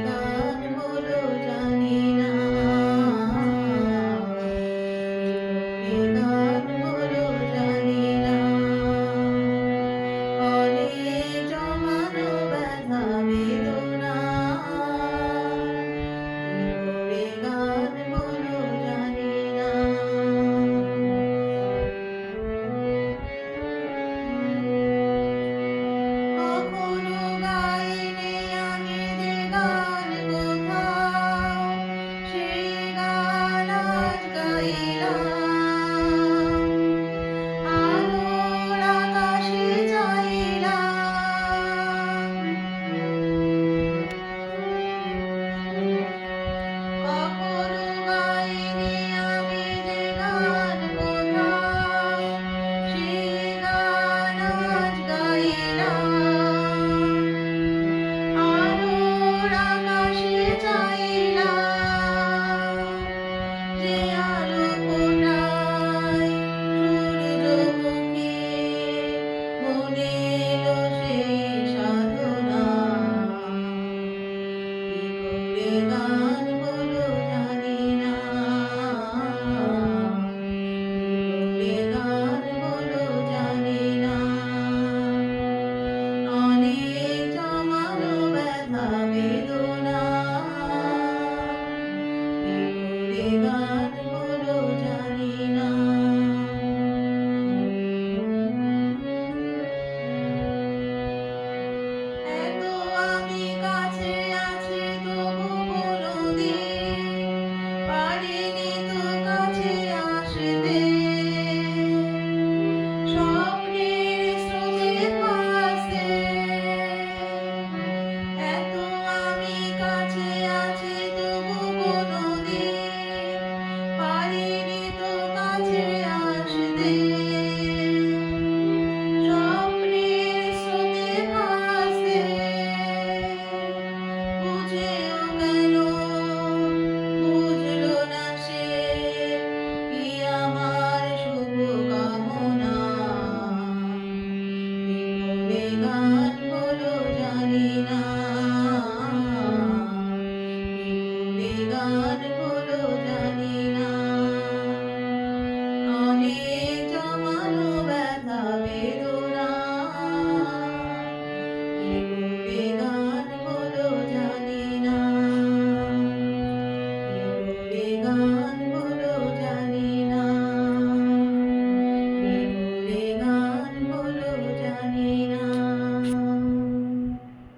গান বলো জানি না, কি গান বলো জানি না, অনেক জমানো ব্যথা বেদনা, কি গান বলো জানি না। কখনো গাইনি আমি যে গান কোথাও, সেই গান আজ গাইলাম, আলোর আকাশে চাইলাম। কখনো গাইনি আমি যে গান কোথাও, সেই গান আজ গাইলাম, আলোর আকাশে চাইলাম। যে আলো ফোটায় সূর্যমুখী, মনে এলো সেই সাধনা, কি গান বলো জানি না, কি গান বলো জানি না, অনেক জমানো ব্যথা বেদনা, কি গান বলো জানি না। এত আমি কাছে আছি তবু কোনদিন পারিনি তো কাছে আসতে, স্বপ্নের স্রোতে ভাসতে। এত আমি কাছে আছি তবু কোনদিন পারিনি তো কাছে আসতে, স্বপ্নের স্রোতে ভাসতে। বুঝেও কেন বুঝলো না সে, কি আমার শুভ কামনা, কি গান বলো জানি না।